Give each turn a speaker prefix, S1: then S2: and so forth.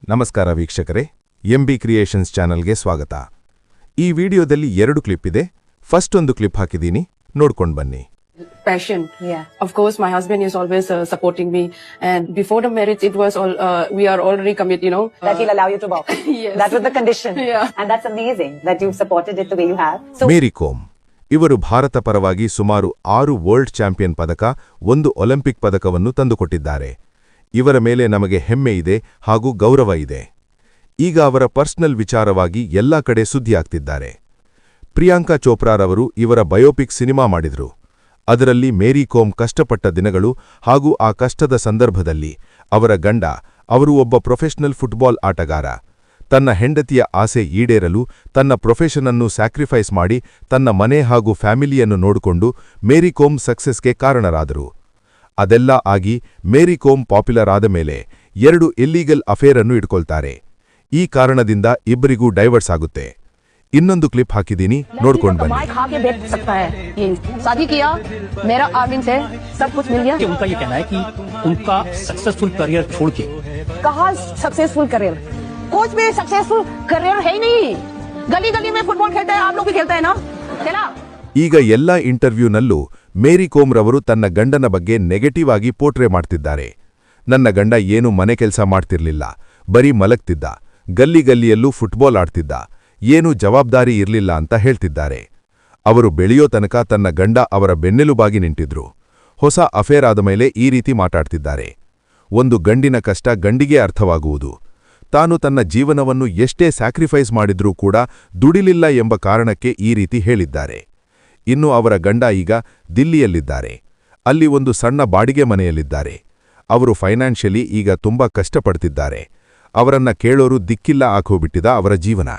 S1: ನಮಸ್ಕಾರ ವೀಕ್ಷಕರೇ, MB creations ಚಾನಲ್ಗೆ ಸ್ವಾಗತ. ಈ ವಿಡಿಯೋದಲ್ಲಿ 2 ಕ್ಲಿಪ್ ಇದೆ. ಫಸ್ಟ್ ಒಂದು ಕ್ಲಿಪ್ ಹಾಕಿದೀನಿ, ನೋಡ್ಕೊಂಡು ಬನ್ನಿ.
S2: Passion.
S3: Yeah.
S2: Of course, my husband is always supporting me, and before the marriage, it was all we are already committed.
S3: That he'll allow you to box.
S2: Yes.
S3: That was the condition.
S2: Yeah.
S3: And that's amazing that you've supported it the way you have. So
S1: ಮೇರಿ ಕೋಮ್ ಇವರು ಭಾರತ ಪರವಾಗಿ ಸುಮಾರು 6 world champion ಪದಕ, 1 Olympic ಪದಕವನ್ನು ತಂದುಕೊಟ್ಟಿದ್ದಾರೆ. ಇವರ ಮೇಲೆ ನಮಗೆ ಹೆಮ್ಮೆ ಇದೆ ಹಾಗೂ ಗೌರವ ಇದೆ. ಈಗ ಅವರ ಪರ್ಸನಲ್ ವಿಚಾರವಾಗಿ ಎಲ್ಲಾ ಕಡೆ ಸುದ್ದಿಯಾಗ್ತಿದ್ದಾರೆ. ಪ್ರಿಯಾಂಕಾ ಚೋಪ್ರಾರವರು ಇವರ ಬಯೋಪಿಕ್ ಸಿನಿಮಾ ಮಾಡಿದ್ರು. ಅದರಲ್ಲಿ ಮೇರಿ ಕೋಮ್ ಕಷ್ಟಪಟ್ಟ ದಿನಗಳು ಹಾಗೂ ಆ ಕಷ್ಟದ ಸಂದರ್ಭದಲ್ಲಿ ಅವರ ಗಂಡ, ಅವರು ಒಬ್ಬ ಪ್ರೊಫೆಷನಲ್ ಫುಟ್ಬಾಲ್ ಆಟಗಾರ, ತನ್ನ ಹೆಂಡತಿಯ ಆಸೆ ಈಡೇರಲು ತನ್ನ ಪ್ರೊಫೆಷನನ್ನು ಸ್ಯಾಕ್ರಿಫೈಸ್ ಮಾಡಿ ತನ್ನ ಮನೆ ಹಾಗೂ ಫ್ಯಾಮಿಲಿಯನ್ನು ನೋಡಿಕೊಂಡು ಮೇರಿ ಕೋಮ್ ಸಕ್ಸೆಸ್ಗೆ ಕಾರಣರಾದರು. ಅದೆಲ್ಲ ಆಗಿ ಮೇರಿ ಕೋಮ್ ಪಾಪ್ಯುಲರ್ ಆದ ಮೇಲೆ 2 ಇಲ್ಲೀಗಲ್ ಅಫೇರ್ ಅನ್ನು ಇಟ್ಕೊಳ್ತಾರೆ. ಈ ಕಾರಣದಿಂದ ಇಬ್ಬರಿಗೂ ಡೈವರ್ಸ್ ಆಗುತ್ತೆ. ಇನ್ನೊಂದು ಕ್ಲಿಪ್ ಹಾಕಿದೀನಿ, ನೋಡ್ಕೊಂಡು ಬನ್ನಿ.
S4: खा के बेच सकता है। ये शादी किया, मेरा आर्मिन से सब कुछ मिल गया।
S5: उनका ये कहना है कि उनका सक्सेसफुल करियर छोड़ के
S4: कहा सक्सेसफुल करियर, कुछ भी सक्सेसफुल करियर है ही नहीं। गली गली में फुटबॉल खेलते हैं, आप लोग भी खेलते हैं ना, खेला।
S1: ಈಗ ಎಲ್ಲಾ ಇಂಟರ್ವ್ಯೂನಲ್ಲೂ ಮೇರಿ ಕೋಮ್ ರವರು ತನ್ನ ಗಂಡನ ಬಗ್ಗೆ ನೆಗೆಟಿವ್ ಆಗಿ ಪೋರ್ಟ್ರೇ ಮಾಡ್ತಿದ್ದಾರೆ. ನನ್ನ ಗಂಡ ಏನು ಮನೆ ಕೆಲಸ ಮಾಡ್ತಿರ್ಲಿಲ್ಲ, ಬರೀ ಮಲಗ್ತಿದ್ದ, ಗಲ್ಲಿಯಲ್ಲೂ ಫುಟ್ಬಾಲ್ ಆಡ್ತಿದ್ದ, ಏನೂ ಜವಾಬ್ದಾರಿ ಇರ್ಲಿಲ್ಲ ಅಂತ ಹೇಳ್ತಿದ್ದಾರೆ. ಅವರು ಬೆಳೆಯೋ ತನಕ ತನ್ನ ಗಂಡ ಅವರ ಬೆನ್ನೆಲುಬಾಗಿ ನಿಂತಿದ್ರು. ಹೊಸ ಅಫೇರ್ ಆದ ಮೇಲೆ ಈ ರೀತಿ ಮಾತಾಡ್ತಿದ್ದಾರೆ. ಒಂದು ಗಂಡಿನ ಕಷ್ಟ ಗಂಡಿಗೆ ಅರ್ಥವಾಗುವುದು. ತಾನು ತನ್ನ ಜೀವನವನ್ನು ಎಷ್ಟೇ ಸ್ಯಾಕ್ರಿಫೈಸ್ ಮಾಡಿದ್ರೂ ಕೂಡ ದುಡಿಲಿಲ್ಲ ಎಂಬ ಕಾರಣಕ್ಕೆ ಈ ರೀತಿ ಹೇಳಿದ್ದಾರೆ. ಇನ್ನು ಅವರ ಗಂಡ ಈಗ ದಿಲ್ಲಿಯಲ್ಲಿದ್ದಾರೆ. ಅಲ್ಲಿ ಒಂದು ಸಣ್ಣ ಬಾಡಿಗೆ ಮನೆಯಲ್ಲಿದ್ದಾರೆ. ಅವರು ಫೈನಾನ್ಷಿಯಲಿ ಈಗ ತುಂಬಾ ಕಷ್ಟಪಡ್ತಿದ್ದಾರೆ. ಅವರನ್ನ ಕೇಳೋರು ದಿಕ್ಕಿಲ್ಲ ಆಗೋಬಿಟ್ಟಿದ ಅವರ ಜೀವನ.